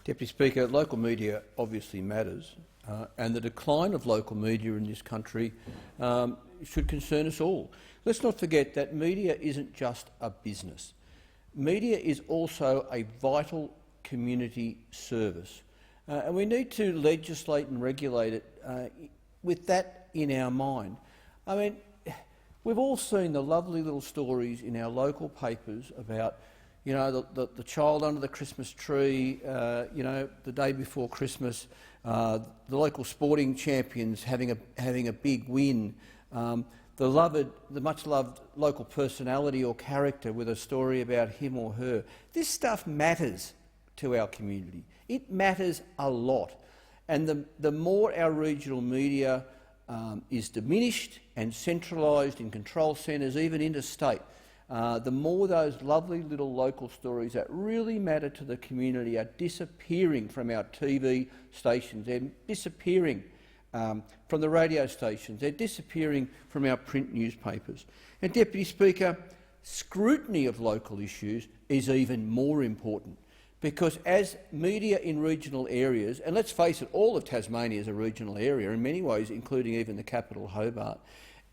Deputy Speaker, local media obviously matters, and the decline of local media in this country should concern us all. Let's not forget that media isn't just a business. Media is also a vital community service, and we need to legislate and regulate it with that in our mind. I mean, we've all seen the lovely little stories in our local papers about, you know, the child under the Christmas tree, you know, the day before Christmas, the local sporting champions having a big win, the much-loved local personality or character with a story about him or her. This stuff matters to our community. It matters a lot. And the more our regional media is diminished and centralised in control centres, even interstate, the more those lovely little local stories that really matter to the community are disappearing from our TV stations. They're disappearing from the radio stations. They're disappearing from our print newspapers. And, Deputy Speaker, scrutiny of local issues is even more important, because as media in regional areas, and let's face it, all of Tasmania is a regional area in many ways, including even the capital, Hobart,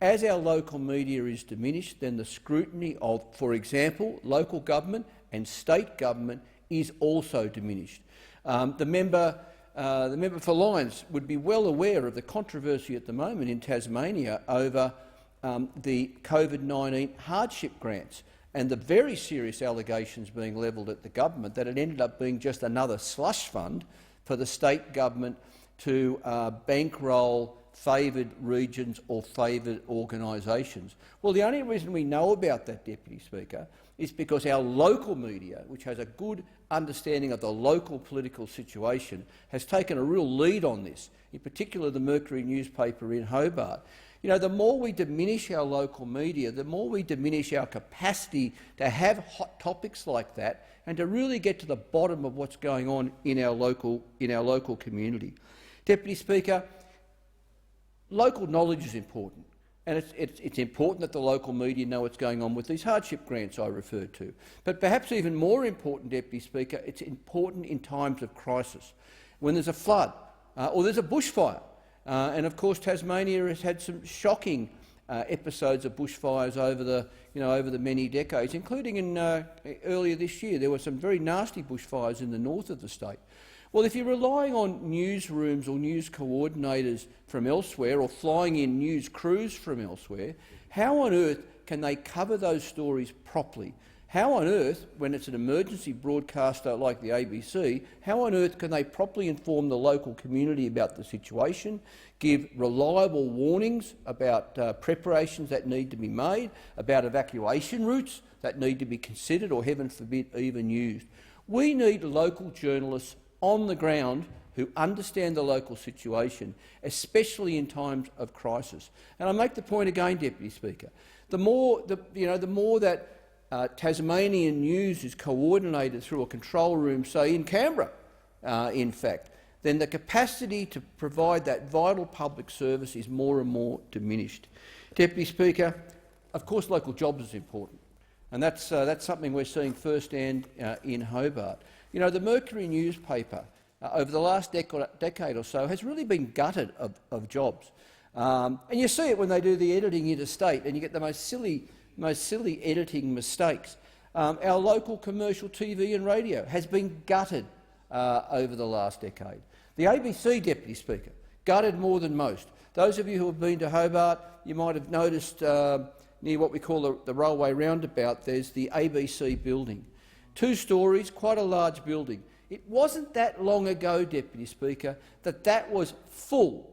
as our local media is diminished, then the scrutiny of, for example, local government and state government is also diminished. The member for Lyons would be well aware of the controversy at the moment in Tasmania over the COVID-19 hardship grants and the very serious allegations being levelled at the government that it ended up being just another slush fund for the state government to bankroll favoured regions or favoured organisations. Well, the only reason we know about that, Deputy Speaker, is because our local media, which has a good understanding of the local political situation, has taken a real lead on this, in particular the Mercury newspaper in Hobart. You know, the more we diminish our local media, the more we diminish our capacity to have hot topics like that and to really get to the bottom of what's going on in our local community. Deputy Speaker, local knowledge is important, and it's important that the local media know what's going on with these hardship grants I referred to. But perhaps even more important, Deputy Speaker, it's important in times of crisis, when there's a flood or there's a bushfire. And of course, Tasmania has had some shocking episodes of bushfires over the many decades, including in earlier this year. There were some very nasty bushfires in the north of the state. Well, if you're relying on newsrooms or news coordinators from elsewhere or flying in news crews from elsewhere, how on earth can they cover those stories properly? How on earth, when it's an emergency broadcaster like the ABC, how on earth can they properly inform the local community about the situation, give reliable warnings about preparations that need to be made, about evacuation routes that need to be considered or, heaven forbid, even used? We need local journalists on the ground who understand the local situation, especially in times of crisis. And I make the point again, Deputy Speaker, the more that Tasmanian news is coordinated through a control room, say in Canberra, in fact, then the capacity to provide that vital public service is more and more diminished. Deputy Speaker, of course local jobs is important, and that's something we're seeing firsthand in Hobart. You know, the Mercury newspaper over the last decade or so has really been gutted of jobs. And you see it when they do the editing interstate, and you get the most silly editing mistakes. Our local commercial TV and radio has been gutted over the last decade. The ABC, Deputy Speaker, gutted more than most. Those of you who have been to Hobart, you might have noticed near what we call the railway roundabout, there's the ABC building. 2 stories, quite a large building. It wasn't that long ago, Deputy Speaker, that was full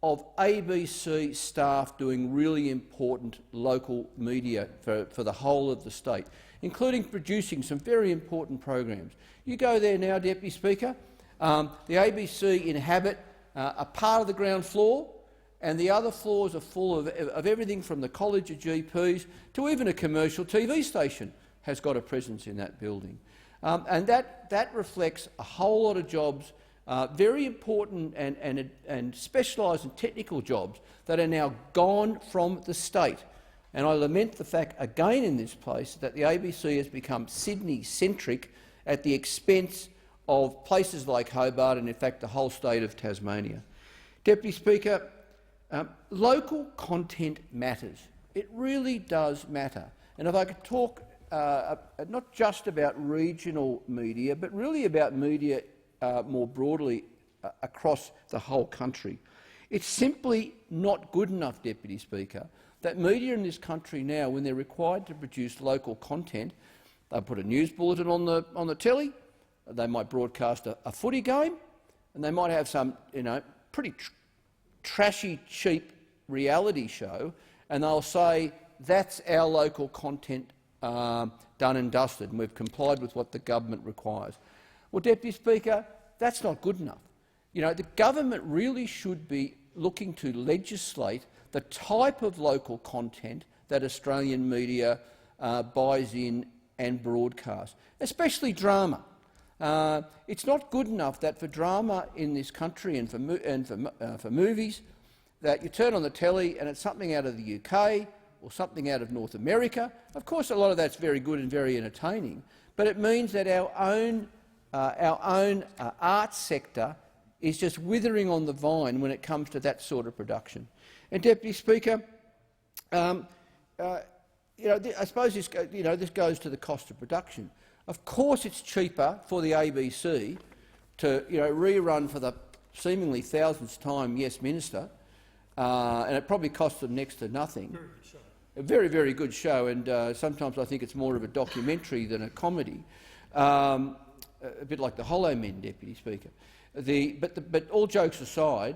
of ABC staff doing really important local media for the whole of the state, including producing some very important programs. You go there now, Deputy Speaker, the ABC inhabit a part of the ground floor, and the other floors are full of everything from the College of GPs to even a commercial TV station has got a presence in that building. And that reflects a whole lot of jobs, very important and specialised and technical jobs that are now gone from the state. And I lament the fact again in this place that the ABC has become Sydney-centric at the expense of places like Hobart and, in fact, the whole state of Tasmania. Deputy Speaker, local content matters. It really does matter. And if I could talk not just about regional media, but really about media more broadly across the whole country. It's simply not good enough, Deputy Speaker, that media in this country now, when they're required to produce local content, they put a news bulletin on the telly, they might broadcast a footy game, and they might have some pretty trashy, cheap reality show, and they'll say, that's our local content done and dusted, and we've complied with what the government requires. Well, Deputy Speaker, that's not good enough. The government really should be looking to legislate the type of local content that Australian media buys in and broadcasts, especially drama. It's not good enough that for drama in this country and for movies, that you turn on the telly and it's something out of the UK or something out of North America. Of course, a lot of that's very good and very entertaining, but it means that our own arts sector is just withering on the vine when it comes to that sort of production. And, Deputy Speaker, I suppose this goes to the cost of production. Of course, it's cheaper for the ABC to rerun for the seemingly thousandth time Yes Minister, and it probably costs them next to nothing. Very good show. A very, very good show, and sometimes I think it's more of a documentary than a comedy, a bit like the Hollow Men, Deputy Speaker. But all jokes aside,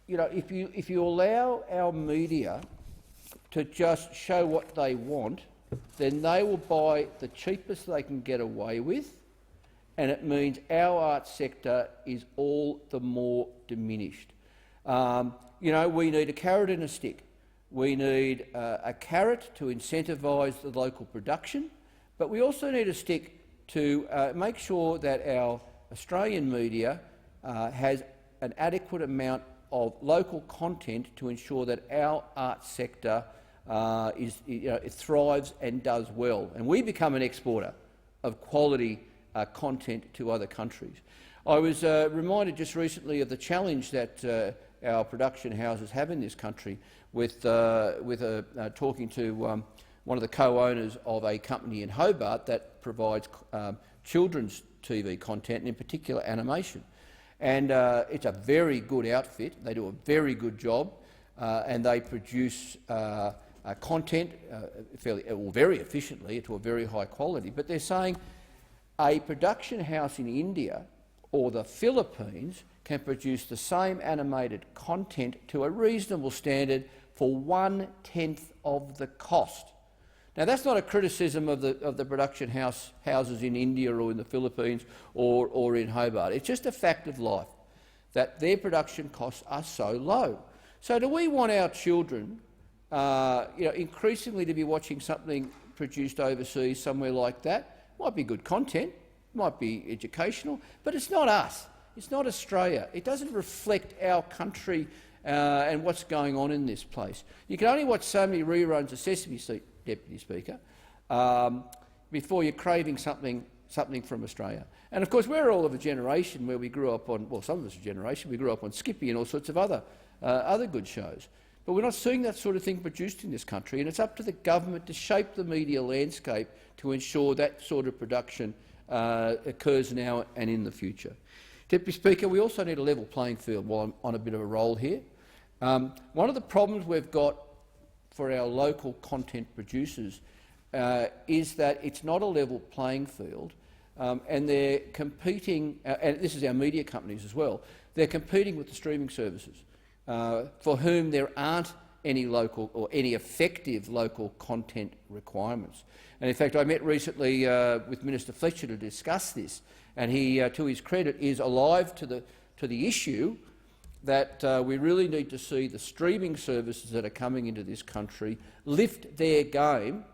if you allow our media to just show what they want, then they will buy the cheapest they can get away with, and it means our arts sector is all the more diminished. We need a carrot and a stick. We need a carrot to incentivise the local production, but we also need a stick to make sure that our Australian media has an adequate amount of local content to ensure that our arts sector it thrives and does well, and we become an exporter of quality content to other countries. I was reminded just recently of the challenge that our production houses have in this country with talking to one of the co-owners of a company in Hobart that provides children's TV content, and in particular animation. And it's a very good outfit. They do a very good job, and they produce content very efficiently to a very high quality. But they're saying a production house in India or the Philippines can produce the same animated content to a reasonable standard for 1/10 of the cost. Now, that's not a criticism of the production houses in India or in the Philippines or in Hobart. It's just a fact of life that their production costs are so low. So do we want our children increasingly to be watching something produced overseas somewhere like that? Might be good content, might be educational, but it's not us. It's not Australia. It doesn't reflect our country and what's going on in this place. You can only watch so many reruns of Sesame Street, Deputy Speaker, before you're craving something from Australia. And of course, we're all of a generation where we grew up on, well, some of us are a generation, we grew up on Skippy and all sorts of other good shows. But we're not seeing that sort of thing produced in this country, and it's up to the government to shape the media landscape to ensure that sort of production occurs now and in the future. Deputy Speaker, we also need a level playing field while I'm on a bit of a roll here. One of the problems we've got for our local content producers is that it's not a level playing field, and they're competing, and this is our media companies as well, they're competing with the streaming services, for whom there aren't any local or any effective local content requirements. And in fact, I met recently with Minister Fletcher to discuss this, and he, to his credit, is alive to the issue that we really need to see the streaming services that are coming into this country lift their game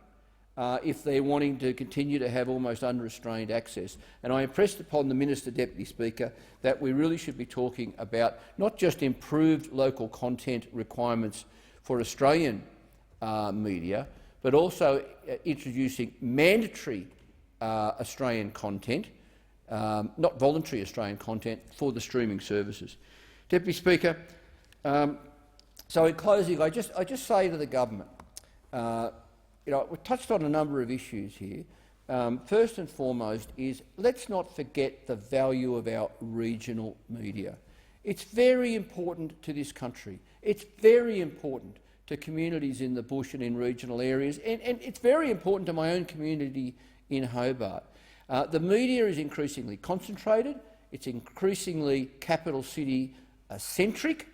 if they're wanting to continue to have almost unrestrained access. And I impressed upon the Minister, Deputy Speaker, that we really should be talking about not just improved local content requirements for Australian media, but also introducing mandatory Australian content not voluntary Australian content, for the streaming services. Deputy Speaker, so in closing, I just say to the government, we've touched on a number of issues here. First and foremost is, let's not forget the value of our regional media. It's very important to this country. It's very important to communities in the bush and in regional areas, and it's very important to my own community in Hobart. The media is increasingly concentrated, it's increasingly capital city centric,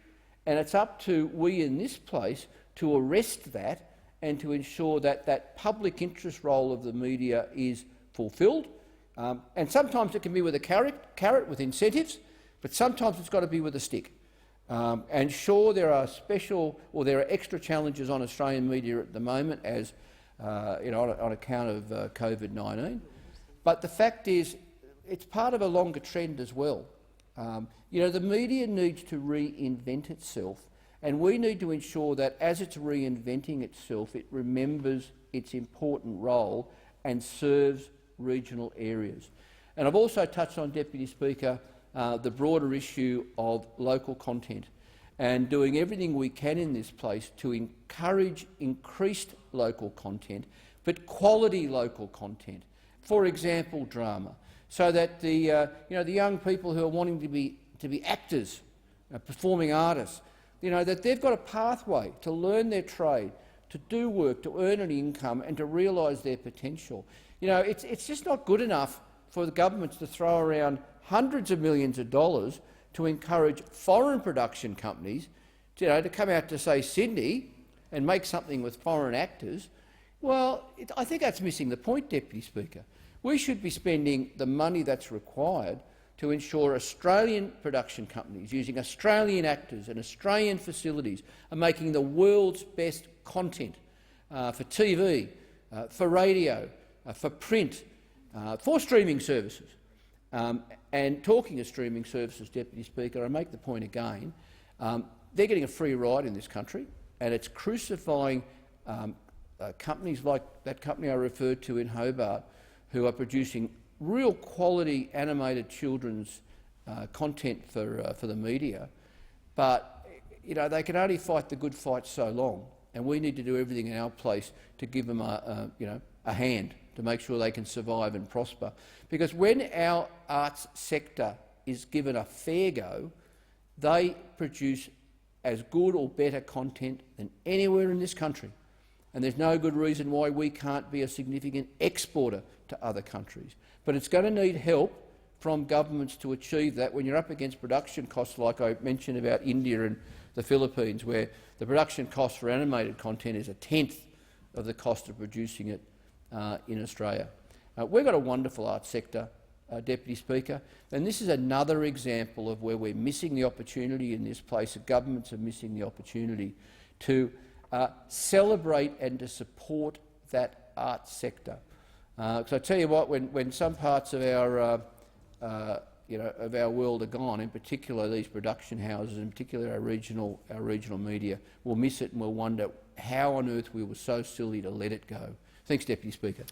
and it's up to we in this place to arrest that and to ensure that that public interest role of the media is fulfilled. And sometimes it can be with a carrot with incentives, but sometimes it's got to be with a stick. And sure, there are there are extra challenges on Australian media at the moment, as on account of COVID-19. But the fact is, it's part of a longer trend as well. The media needs to reinvent itself, and we need to ensure that as it's reinventing itself, it remembers its important role and serves regional areas. And I've also touched on, Deputy Speaker, the broader issue of local content and doing everything we can in this place to encourage increased local content, but quality local content. For example, drama, so that the young people who are wanting to be actors, performing artists, that they've got a pathway to learn their trade, to do work, to earn an income, and to realise their potential. It's just not good enough for the governments to throw around hundreds of millions of dollars to encourage foreign production companies, to come out to, say, Sydney and make something with foreign actors. Well, I think that's missing the point, Deputy Speaker. We should be spending the money that's required to ensure Australian production companies using Australian actors and Australian facilities are making the world's best content for TV, for radio, for print, for streaming services. And talking of streaming services, Deputy Speaker, I make the point again, they're getting a free ride in this country, and it's crucifying companies like that company I referred to in Hobart, who are producing real quality animated children's content for the media. But they can only fight the good fight so long, and we need to do everything in our place to give them a hand to make sure they can survive and prosper. Because when our arts sector is given a fair go, they produce as good or better content than anywhere in this country. And there's no good reason why we can't be a significant exporter to other countries. But it's going to need help from governments to achieve that when you're up against production costs like I mentioned about India and the Philippines, where the production cost for animated content is 1/10 of the cost of producing it in Australia. We've got a wonderful arts sector, Deputy Speaker, and this is another example of where we're missing the opportunity in this place. The governments are missing the opportunity to celebrate and to support that arts sector. So I tell you what, when some parts of our of our world are gone, in particular these production houses, in particular our regional media, we'll miss it and we'll wonder how on earth we were so silly to let it go. Thanks, Deputy Speaker.